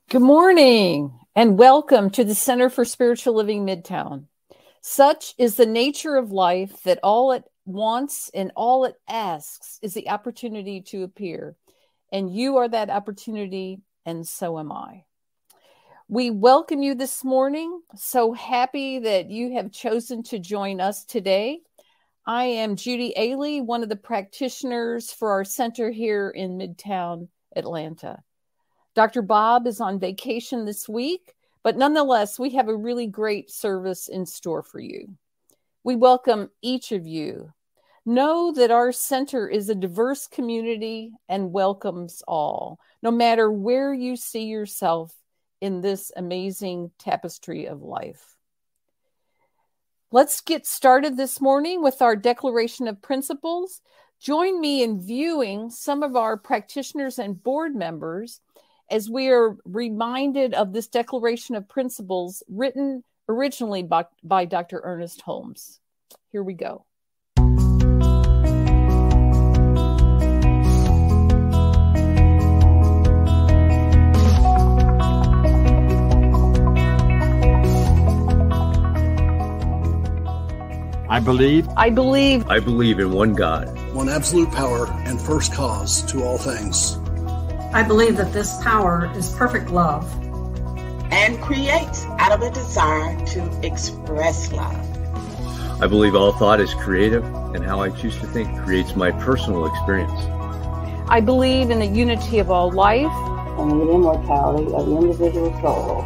Good morning and welcome to the Center for Spiritual Living Midtown. Such is the nature of life that all it wants and all it asks is the opportunity to appear. And you are that opportunity, and so am I. We welcome you this morning. So happy that you have chosen to join us today. I am Judy Ailey, one of the practitioners for our center here in Midtown Atlanta. Dr. Bob is on vacation this week, but nonetheless, we have a really great service in store for you. We welcome each of you. Know that our center is a diverse community and welcomes all, no matter where you see yourself in this amazing tapestry of life. Let's get started this morning with our Declaration of Principles. Join me in viewing some of our practitioners and board members as we are reminded of this Declaration of Principles written originally by Dr. Ernest Holmes. Here we go. I believe in one God, one absolute power and first cause to all things. I believe that this power is perfect love and creates out of a desire to express love. I believe all thought is creative, and how I choose to think creates my personal experience. I believe in the unity of all life and the immortality of the individual soul,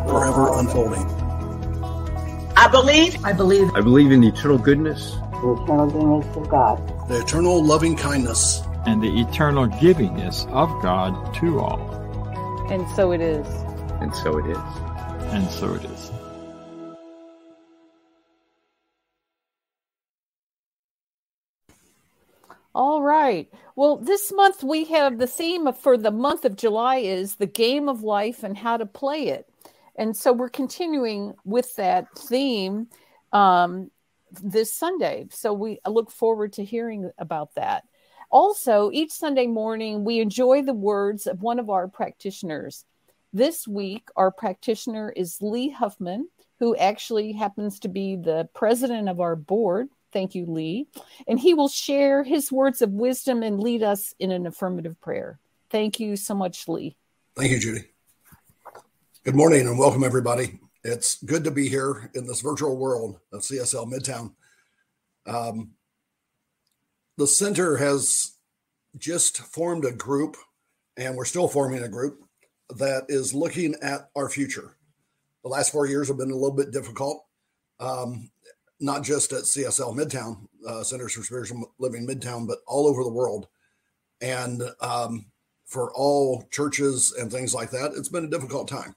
forever unfolding. I believe in the eternal goodness, the eternal goodness of God, the eternal loving kindness, and the eternal givingness of God to all. And so it is. And so it is. And so it is. All right. Well, this month we have the theme for the month of July is the game of life and how to play it. And so we're continuing with that theme this Sunday. So we look forward to hearing about that. Also, each Sunday morning, we enjoy the words of one of our practitioners. This week, our practitioner is Lee Huffman, who actually happens to be the president of our board. Thank you, Lee. And he will share his words of wisdom and lead us in an affirmative prayer. Thank you so much, Lee. Thank you, Judy. Good morning and welcome, everybody. It's good to be here in this virtual world of CSL Midtown. The center has just formed a group, and we're still forming a group that is looking at our future. The last 4 years have been a little bit difficult, not just at CSL Midtown, Centers for Spiritual Living Midtown, but all over the world. And for all churches and things like that, it's been a difficult time.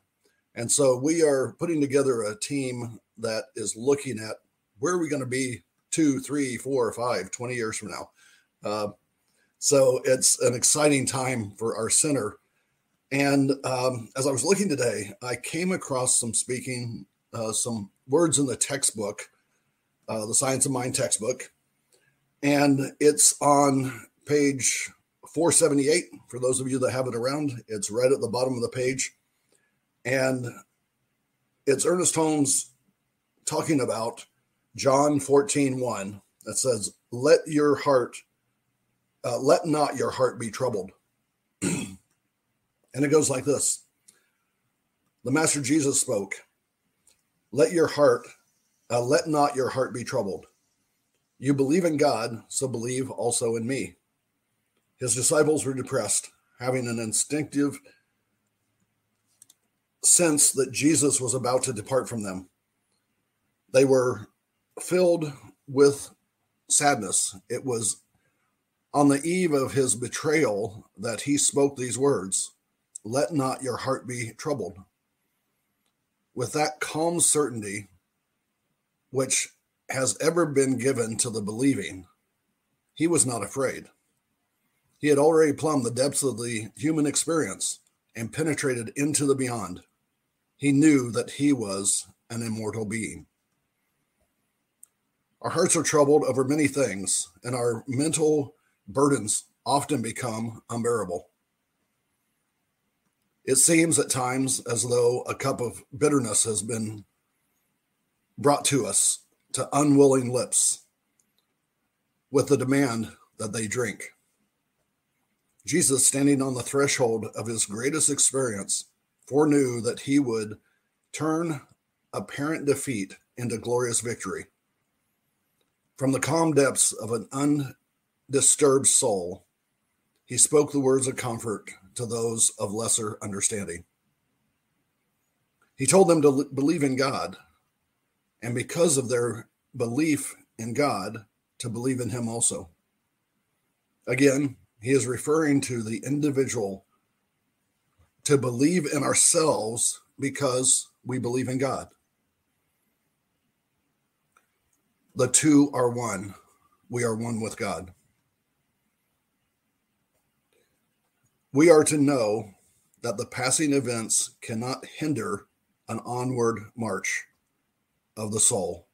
And so we are putting together a team that is looking at where are we going to be 2, 3, 4, 5, 20 years from now. So it's an exciting time for our center. And as I was looking today, I came across some words in the textbook, the Science of Mind textbook. And it's on page 478. For those of you that have it around, it's right at the bottom of the page. And it's Ernest Holmes talking about John 14:1 that says, let not your heart be troubled. And it goes like this. The Master Jesus spoke, let not your heart be troubled. You believe in God, so believe also in me. His disciples were depressed, having an instinctive sense that Jesus was about to depart from them. They were filled with sadness. It was on the eve of his betrayal that he spoke these words, let not your heart be troubled. With that calm certainty, which has ever been given to the believing, he was not afraid. He had already plumbed the depths of the human experience and penetrated into the beyond. He knew that he was an immortal being. Our hearts are troubled over many things, and our mental burdens often become unbearable. It seems at times as though a cup of bitterness has been brought to us, to unwilling lips, with the demand that they drink. Jesus, standing on the threshold of his greatest experience, foreknew that he would turn apparent defeat into glorious victory. From the calm depths of an undisturbed soul, he spoke the words of comfort to those of lesser understanding. He told them to believe in God, and because of their belief in God, to believe in him also. Again, he is referring to the individual to believe in ourselves because we believe in God. The two are one. We are one with God. We are to know that the passing events cannot hinder an onward march of the soul.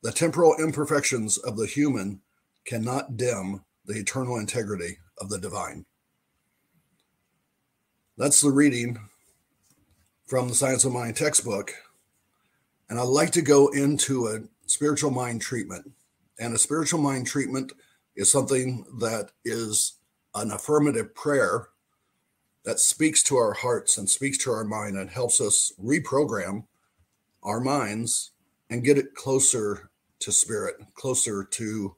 The temporal imperfections of the human cannot dim the eternal integrity of the divine. That's the reading from the Science of Mind textbook. And I'd like to go into a spiritual mind treatment. And a spiritual mind treatment is something that is an affirmative prayer that speaks to our hearts and speaks to our mind and helps us reprogram our minds and get it closer to spirit, closer to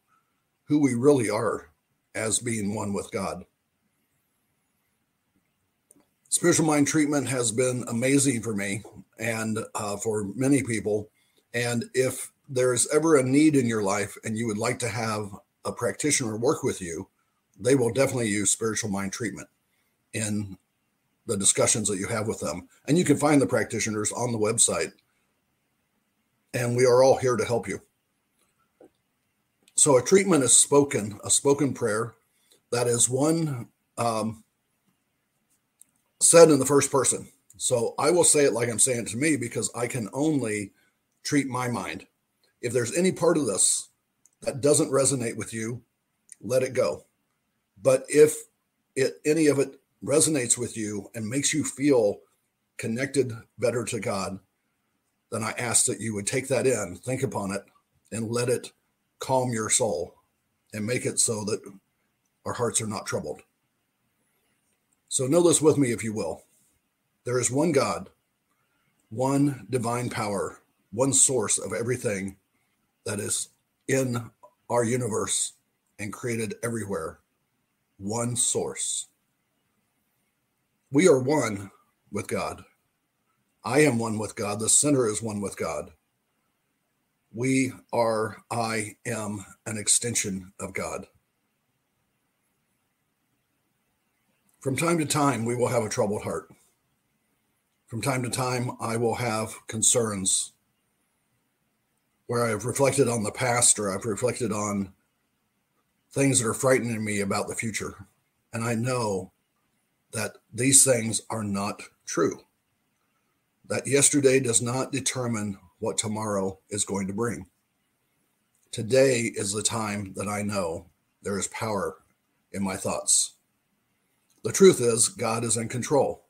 who we really are as being one with God. Spiritual mind treatment has been amazing for me and for many people. And if there's ever a need in your life and you would like to have a practitioner work with you, they will definitely use spiritual mind treatment in the discussions that you have with them. And you can find the practitioners on the website. And we are all here to help you. So a treatment is a spoken prayer that is one said in the first person. So I will say it like I'm saying it to me because I can only treat my mind. If there's any part of this that doesn't resonate with you, let it go. But if any of it resonates with you and makes you feel connected better to God, then I ask that you would take that in, think upon it, and let it calm your soul and make it so that our hearts are not troubled. So know this with me, if you will. There is one God, one divine power, one source of everything that is in our universe and created everywhere. One source. We are one with God. I am one with God. The sinner is one with God. I am an extension of God. From time to time, we will have a troubled heart. From time to time, I will have concerns where I've reflected on the past or I've reflected on things that are frightening me about the future. And I know that these things are not true. That yesterday does not determine what tomorrow is going to bring. Today is the time that I know there is power in my thoughts. The truth is, God is in control.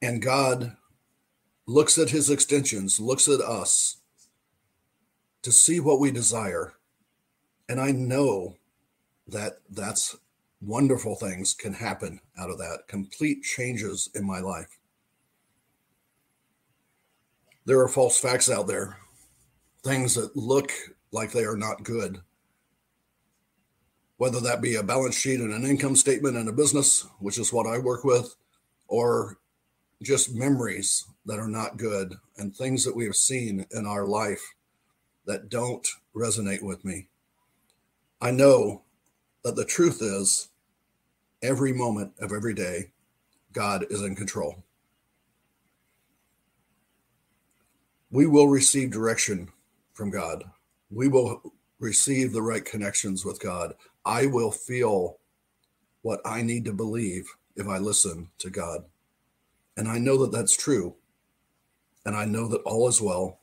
And God looks at his extensions, looks at us to see what we desire. And I know that that's wonderful things can happen out of that, complete changes in my life. There are false facts out there, things that look like they are not good. Whether that be a balance sheet and an income statement in a business, which is what I work with, or just memories that are not good and things that we have seen in our life that don't resonate with me. I know that the truth is every moment of every day, God is in control. We will receive direction from God. We will receive the right connections with God. I will feel what I need to believe if I listen to God. And I know that that's true. And I know that all is well.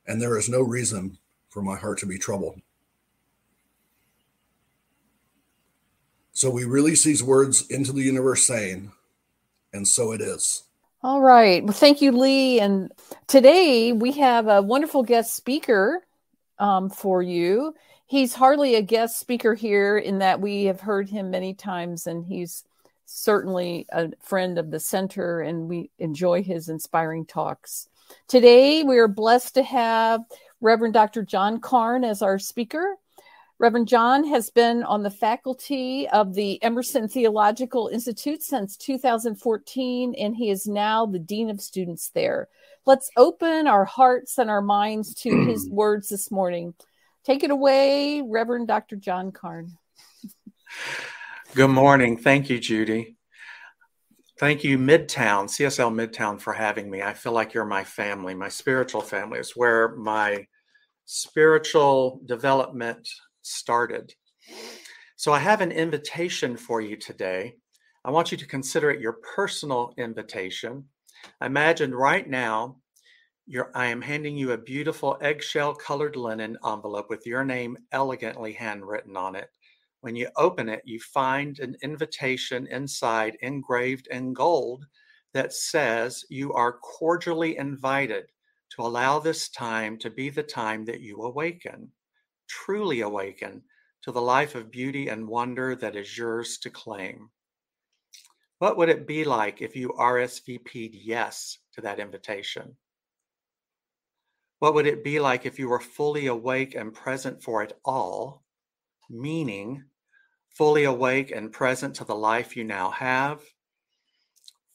And there is no reason for my heart to be troubled. So we release these words into the universe saying, And so it is. All right. Well, thank you, Lee. And today we have a wonderful guest speaker for you. He's hardly a guest speaker here in that we have heard him many times, and he's certainly a friend of the center, and we enjoy his inspiring talks. Today, we are blessed to have Reverend Dr. John Karn as our speaker. Reverend John has been on the faculty of the Emerson Theological Institute since 2014, and he is now the Dean of Students there. Let's open our hearts and our minds to his words this morning. Take it away, Reverend Dr. John Karn. Good morning. Thank you, Judy. Thank you, Midtown, CSL Midtown, for having me. I feel like you're my family, my spiritual family. It's where my spiritual development started. So I have an invitation for you today. I want you to consider it your personal invitation. Imagine right now, I am handing you a beautiful eggshell colored linen envelope with your name elegantly handwritten on it. When you open it, you find an invitation inside engraved in gold that says you are cordially invited to allow this time to be the time that you awaken, truly awaken to the life of beauty and wonder that is yours to claim. What would it be like if you RSVP'd yes to that invitation? What would it be like if you were fully awake and present for it all, meaning fully awake and present to the life you now have,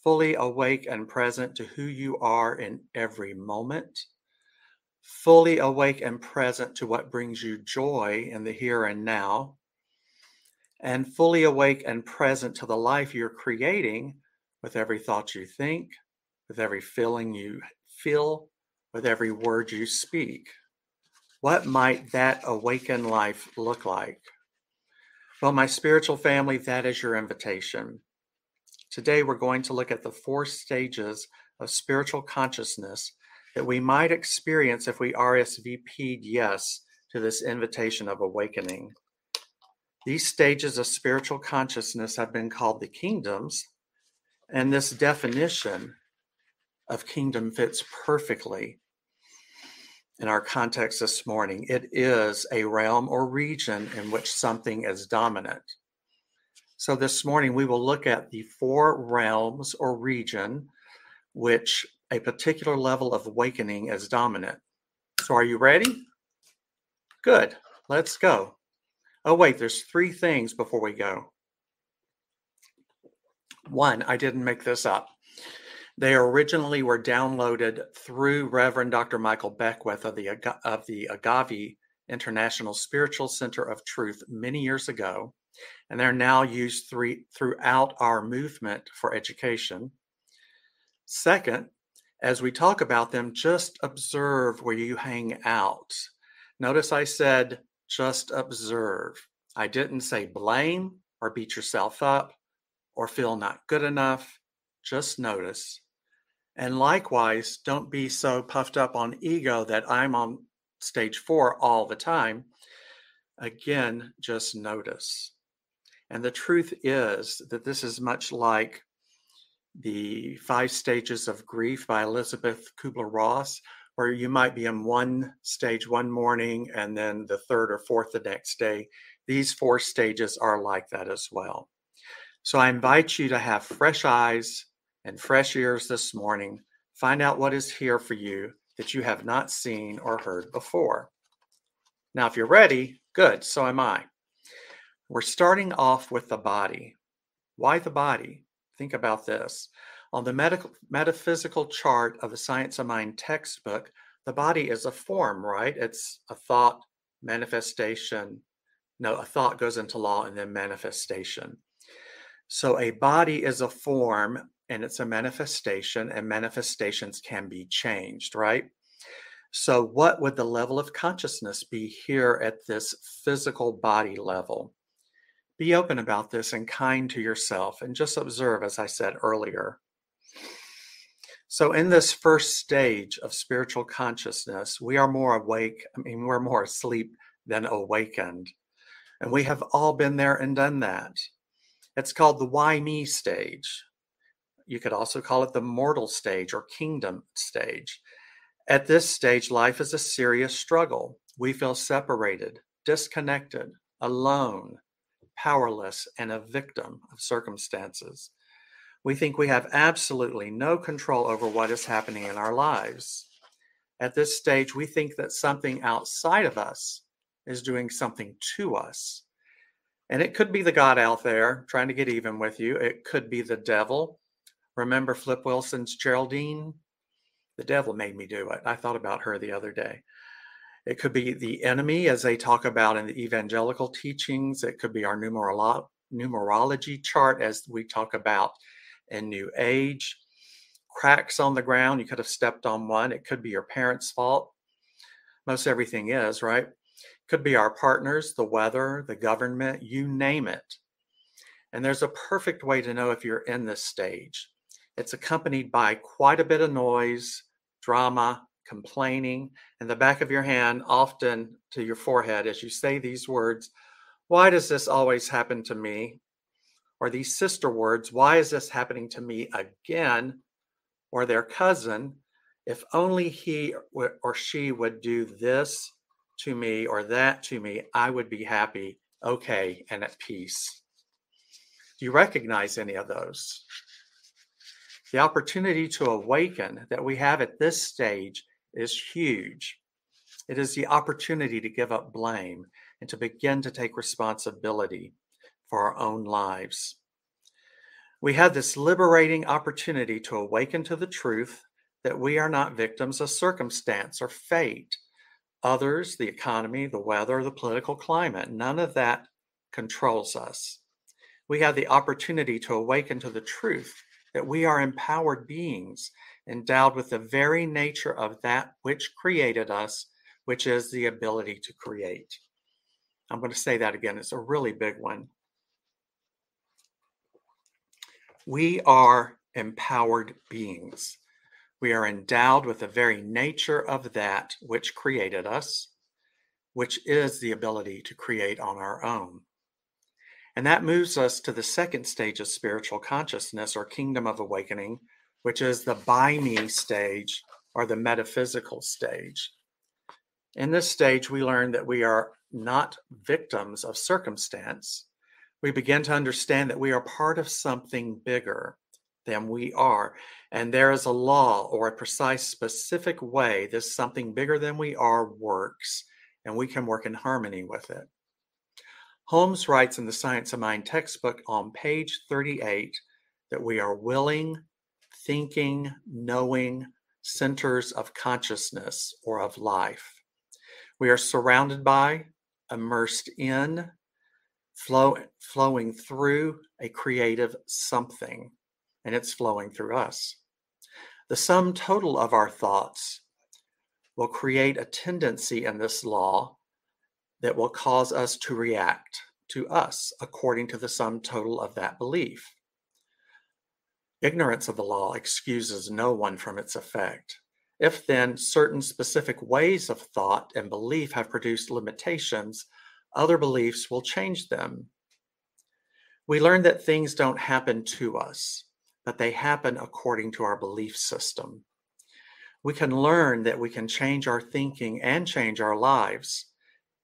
fully awake and present to who you are in every moment, fully awake and present to what brings you joy in the here and now, and fully awake and present to the life you're creating with every thought you think, with every feeling you feel, with every word you speak. What might that awakened life look like? Well, my spiritual family, that is your invitation. Today, we're going to look at the 4 stages of spiritual consciousness that we might experience if we RSVP'd yes to this invitation of awakening. These stages of spiritual consciousness have been called the kingdoms, and this definition of kingdom fits perfectly in our context this morning. It is a realm or region in which something is dominant. So this morning we will look at the 4 realms or region which a particular level of awakening is dominant. So are you ready? Good. Let's go. Oh wait, there's 3 things before we go. 1, I didn't make this up. They originally were downloaded through Reverend Dr. Michael Beckwith of the Agave International Spiritual Center of Truth many years ago, and they're now used throughout our movement for education. Second, as we talk about them, just observe where you hang out. Notice I said just observe. I didn't say blame or beat yourself up or feel not good enough. Just notice. And likewise, don't be so puffed up on ego that I'm on stage 4 all the time. Again, just notice. And the truth is that this is much like the 5 stages of grief by Elizabeth Kubler-Ross, where you might be in one stage one morning and then the 3rd or 4th the next day. These 4 stages are like that as well. So I invite you to have fresh eyes and fresh ears this morning. Find out what is here for you that you have not seen or heard before. Now, if you're ready, good, so am I. We're starting off with the body. Why the body? Think about this. On the metaphysical chart of the Science of Mind textbook, the body is a form, right? It's a thought, manifestation. No, a thought goes into law and then manifestation. So a body is a form and it's a manifestation, and manifestations can be changed, right? So what would the level of consciousness be here at this physical body level? Be open about this and kind to yourself and just observe, as I said earlier. So in this first stage of spiritual consciousness, we are more awake. We're more asleep than awakened. And we have all been there and done that. It's called the why me stage. You could also call it the mortal stage or kingdom stage. At this stage, life is a serious struggle. We feel separated, disconnected, alone, powerless, and a victim of circumstances. We think we have absolutely no control over what is happening in our lives. At this stage, we think that something outside of us is doing something to us. And it could be the God out there trying to get even with you. It could be the devil. Remember Flip Wilson's Geraldine? The devil made me do it. I thought about her the other day. It could be the enemy, as they talk about in the evangelical teachings. It could be our numerology chart, as we talk about in New Age. Cracks on the ground, you could have stepped on one. It could be your parents' fault. Most everything is, right? Could be our partners, the weather, the government, you name it. And there's a perfect way to know if you're in this stage. It's accompanied by quite a bit of noise, drama, complaining, and the back of your hand often to your forehead as you say these words, why does this always happen to me? Or these sister words, why is this happening to me again? Or their cousin, if only he or she would do this to me or that to me, I would be happy, okay, and at peace. Do you recognize any of those? The opportunity to awaken that we have at this stage is huge. It is the opportunity to give up blame and to begin to take responsibility for our own lives. We have this liberating opportunity to awaken to the truth that we are not victims of circumstance or fate. Others, the economy, the weather, the political climate, none of that controls us. We have the opportunity to awaken to the truth that we are empowered beings, endowed with the very nature of that which created us, which is the ability to create. I'm going to say that again. It's a really big one. We are empowered beings. We are endowed with the very nature of that which created us, which is the ability to create on our own. And that moves us to the second stage of spiritual consciousness or kingdom of awakening, which is the by me stage or the metaphysical stage. In this stage, we learn that we are not victims of circumstance. We begin to understand that we are part of something bigger than we are. And there is a law or a precise, specific way this something bigger than we are works, and we can work in harmony with it. Holmes writes in the Science of Mind textbook on page 38 that we are willing, thinking, knowing centers of consciousness or of life. We are surrounded by, immersed in, flowing through a creative something, and it's flowing through us. The sum total of our thoughts will create a tendency in this law that will cause us to react to us according to the sum total of that belief. Ignorance of the law excuses no one from its effect. If then certain specific ways of thought and belief have produced limitations, other beliefs will change them. We learn that things don't happen to us, but they happen according to our belief system. We can learn that we can change our thinking and change our lives.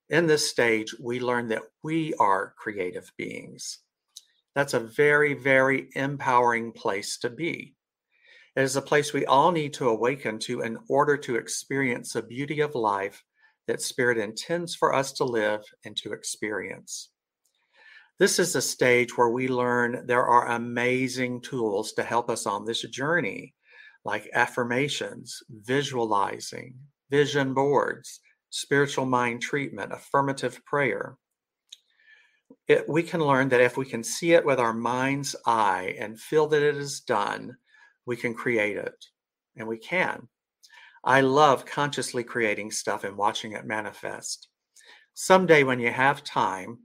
In this stage, we learn that we are creative beings. That's a very, very empowering place to be. It is a place we all need to awaken to in order to experience the beauty of life that Spirit intends for us to live and to experience. This is a stage where we learn there are amazing tools to help us on this journey, like affirmations, visualizing, vision boards, spiritual mind treatment, affirmative prayer. We can learn that if we can see it with our mind's eye and feel that it is done, we can create it, and we can. I love consciously creating stuff and watching it manifest. Someday when you have time,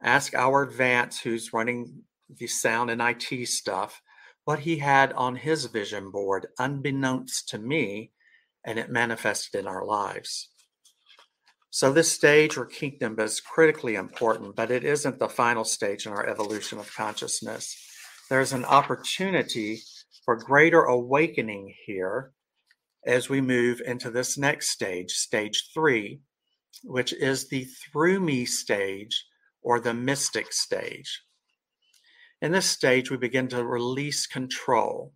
ask our Vance, who's running the sound and IT stuff, what he had on his vision board, unbeknownst to me, and it manifested in our lives. So this stage or kingdom is critically important, but it isn't the final stage in our evolution of consciousness. There's an opportunity for greater awakening here as we move into this next stage, stage 3, which is the through me stage or the mystic stage. In this stage, we begin to release control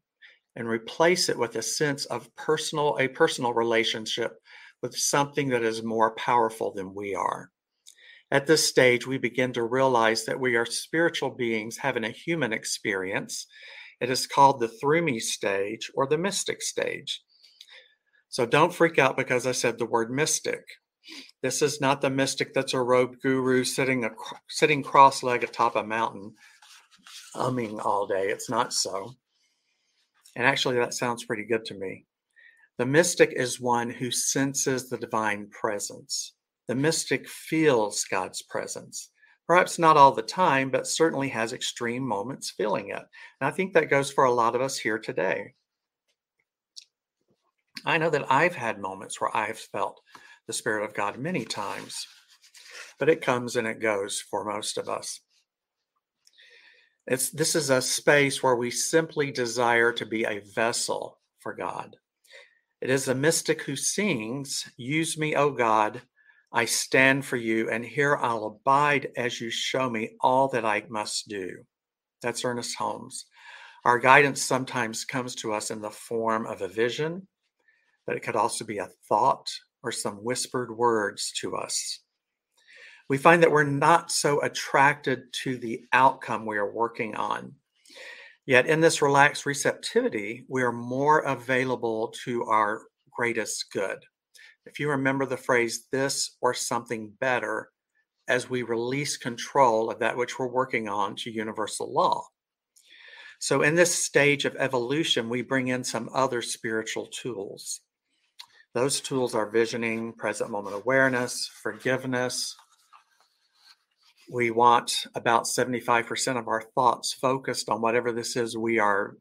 and replace it with a sense of a personal relationship with something that is more powerful than we are. At this stage, we begin to realize that we are spiritual beings having a human experience. It is called the through me stage or the mystic stage. So don't freak out because I said the word mystic. This is not the mystic that's a robed guru sitting cross-legged atop a mountain, humming all day. It's not so. And actually, that sounds pretty good to me. The mystic is one who senses the divine presence. The mystic feels God's presence. Perhaps not all the time, but certainly has extreme moments feeling it. And I think that goes for a lot of us here today. I know that I've had moments where I've felt the Spirit of God many times, but it comes and it goes for most of us. This is a space where we simply desire to be a vessel for God. It is a mystic who sings, "Use me, O God, I stand for you, and here I'll abide as you show me all that I must do." That's Ernest Holmes. Our guidance sometimes comes to us in the form of a vision, but it could also be a thought or some whispered words to us. We find that we're not so attracted to the outcome we are working on. Yet in this relaxed receptivity, we are more available to our greatest good. If you remember the phrase, this or something better, as we release control of that which we're working on to universal law. So in this stage of evolution, we bring in some other spiritual tools. Those tools are visioning, present moment awareness, forgiveness. We want about 75% of our thoughts focused on whatever this is we are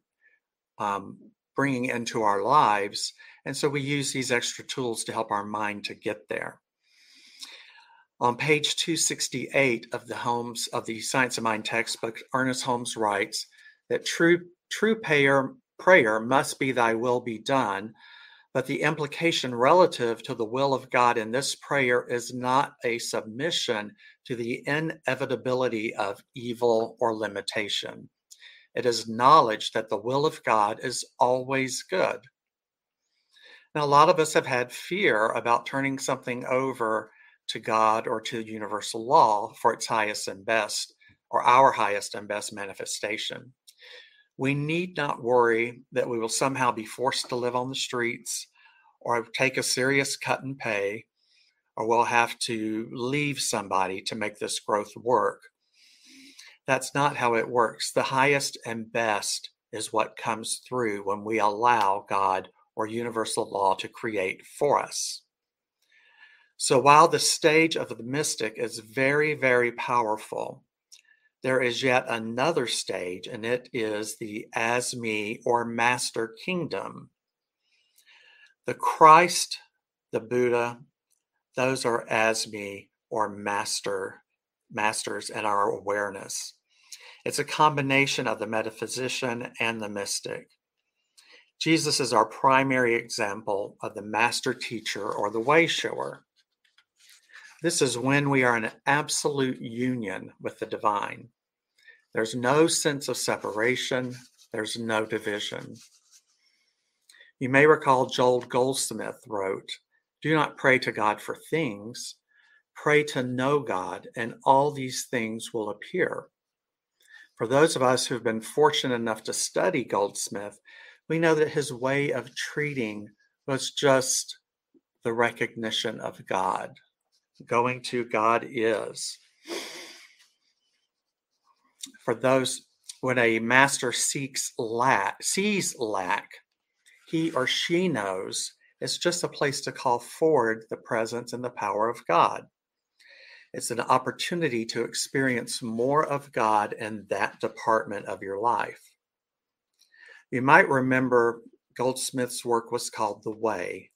bringing into our lives. And so we use these extra tools to help our mind to get there. On page 268 of the Science of Mind textbook, Ernest Holmes writes that true prayer must be thy will be done, but the implication relative to the will of God in this prayer is not a submission to the inevitability of evil or limitation. It is knowledge that the will of God is always good. Now, a lot of us have had fear about turning something over to God or to universal law for its highest and best, or our highest and best manifestation. We need not worry that we will somehow be forced to live on the streets or take a serious cut in pay, or we'll have to leave somebody to make this growth work. That's not how it works. The highest and best is what comes through when we allow God or universal law to create for us. So while the stage of the mystic is very, very powerful, there is yet another stage, and it is the as me or master kingdom. The Christ, the Buddha, those are as me or masters in our awareness. It's a combination of the metaphysician and the mystic. Jesus is our primary example of the master teacher or the way shower. This is when we are in absolute union with the divine. There's no sense of separation. There's no division. You may recall Joel Goldsmith wrote, "Do not pray to God for things. Pray to know God, and all these things will appear." For those of us who've been fortunate enough to study Goldsmith, we know that his way of treating was just the recognition of God. Going to God is. For those, when a master sees lack, he or she knows it's just a place to call forward the presence and the power of God. It's an opportunity to experience more of God in that department of your life. You might remember Goldsmith's work was called The Way,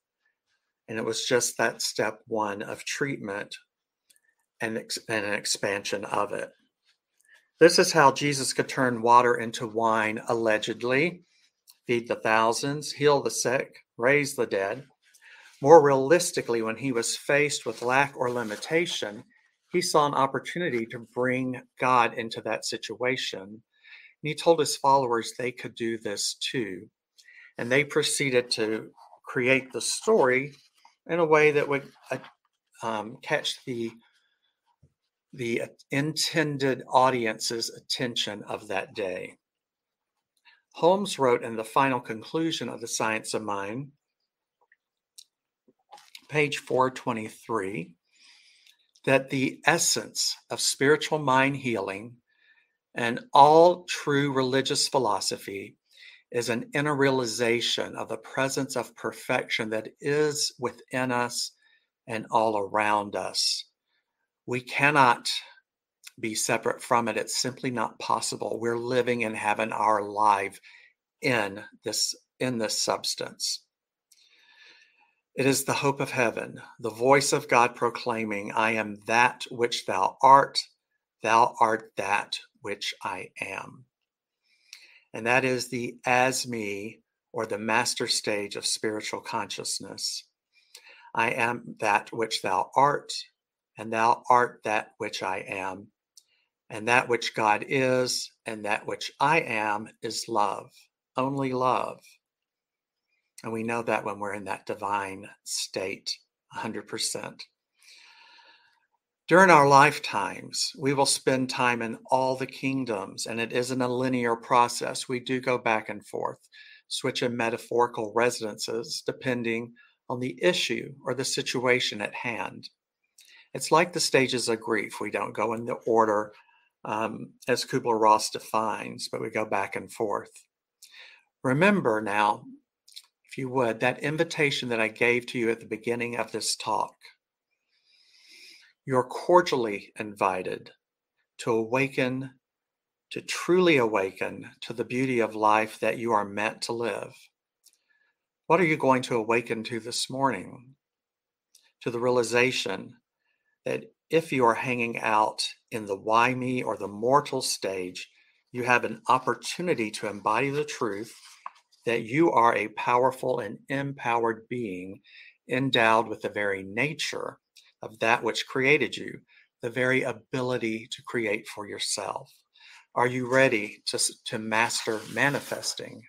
and it was just that step one of treatment and an expansion of it. This is how Jesus could turn water into wine, allegedly. feed the thousands, heal the sick, raise the dead. More realistically, when he was faced with lack or limitation, he saw an opportunity to bring God into that situation. And he told his followers they could do this too. And they proceeded to create the story in a way that would catch the intended audience's attention of that day. Holmes wrote in the final conclusion of The Science of Mind, page 423, that the essence of spiritual mind healing and all true religious philosophy is an inner realization of the presence of perfection that is within us and all around us. We cannot be separate from it. It's simply not possible. We're living and having our life in this substance. It is the hope of heaven, the voice of God proclaiming, I am that which thou art that which I am. And that is the as me, or the master stage of spiritual consciousness. I am that which thou art, and thou art that which I am. And that which God is, and that which I am is love, only love. And we know that when we're in that divine state, 100%. During our lifetimes, we will spend time in all the kingdoms, and it isn't a linear process. We do go back and forth, switching metaphorical residences depending on the issue or the situation at hand. It's like the stages of grief. We don't go in the order as Kubler-Ross defines, but we go back and forth. Remember now, if you would, that invitation that I gave to you at the beginning of this talk. You're cordially invited to awaken, to truly awaken to the beauty of life that you are meant to live. What are you going to awaken to this morning? To the realization that if you are hanging out in the why me or the mortal stage, you have an opportunity to embody the truth that you are a powerful and empowered being endowed with the very nature of that which created you, the very ability to create for yourself. Are you ready to master manifesting?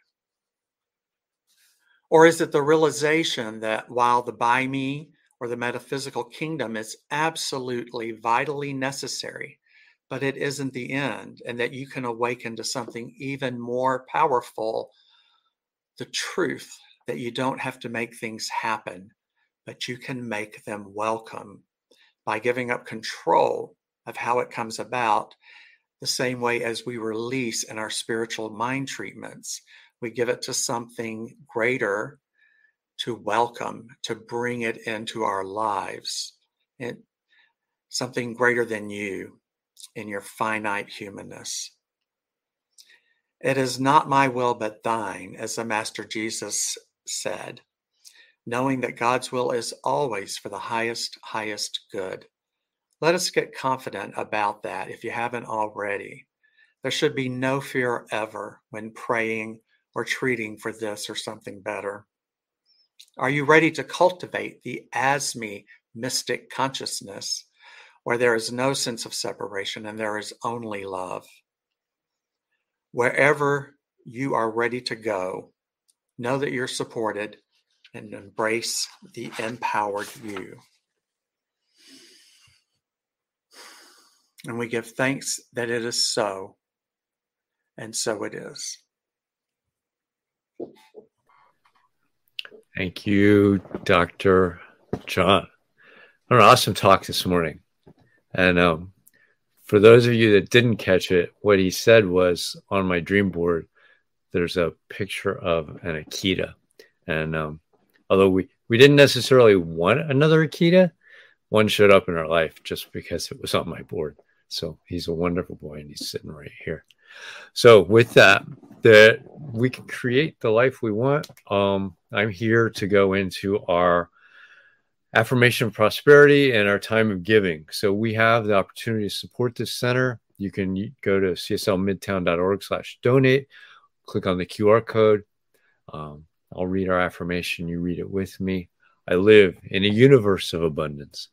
Or is it the realization that while the by me or the metaphysical kingdom is absolutely vitally necessary, but it isn't the end, and that you can awaken to something even more powerful, the truth that you don't have to make things happen, but you can make them welcome by giving up control of how it comes about, the same way as we release in our spiritual mind treatments. We give it to something greater to welcome, to bring it into our lives, and something greater than you in your finite humanness. It is not my will, but thine, as the Master Jesus said, knowing that God's will is always for the highest good. Let us get confident about that if you haven't already. There should be no fear ever when praying or treating for this or something better. Are you ready to cultivate the as me mystic consciousness, where there is no sense of separation and there is only love? Wherever you are ready to go, know that you're supported and embrace the empowered you. And we give thanks that it is so, and so it is. Thank you, Dr. John. An awesome talk this morning. And for those of you that didn't catch it, what he said was, on my dream board, there's a picture of an Akita. And although we didn't necessarily want another Akita, one showed up in our life just because it was on my board. So he's a wonderful boy, and he's sitting right here. So with that we can create the life we want. I'm here to go into our affirmation of prosperity and our time of giving. So we have the opportunity to support this center. You can go to cslmidtown.org/donate, click on the QR code. I'll read our affirmation. You read it with me. I live in a universe of abundance.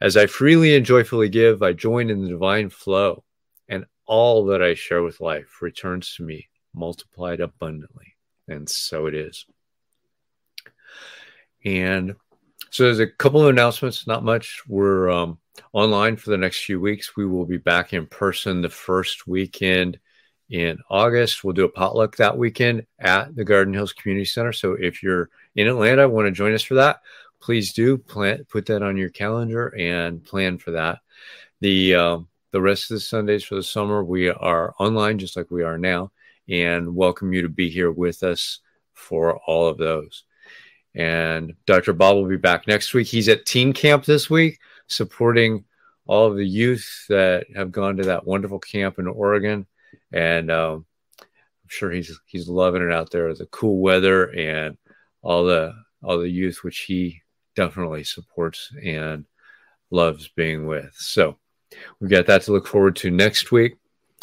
As I freely and joyfully give, I join in the divine flow, and all that I share with life returns to me multiplied abundantly. And so it is. And so there's a couple of announcements, not much. We're online for the next few weeks. We will be back in person the first weekend in August. We'll do a potluck that weekend at the Garden Hills Community Center. So if you're in Atlanta, want to join us for that, please do put that on your calendar and plan for that. The rest of the Sundays for the summer, we are online just like we are now, and welcome you to be here with us for all of those. And Dr. Bob will be back next week. He's at teen camp this week, supporting all of the youth that have gone to that wonderful camp in Oregon. And I'm sure he's loving it out there, the cool weather and all the youth, which he definitely supports and loves being with. So we've got that to look forward to next week.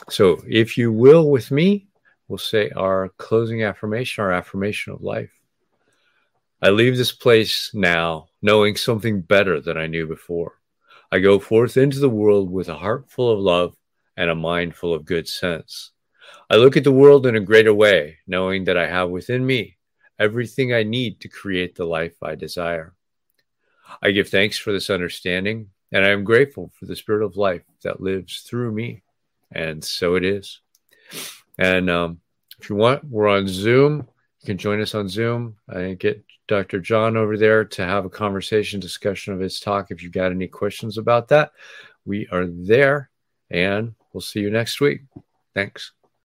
So if you will, with me, we'll say our closing affirmation, our affirmation of life. I leave this place now knowing something better than I knew before. I go forth into the world with a heart full of love and a mind full of good sense. I look at the world in a greater way, knowing that I have within me everything I need to create the life I desire. I give thanks for this understanding, and I am grateful for the spirit of life that lives through me. And so it is. And if you want, we're on Zoom. You can join us on Zoom. I get Dr. John over there to have a conversation, discussion of his talk. If you've got any questions about that, we are there, and we'll see you next week. Thanks.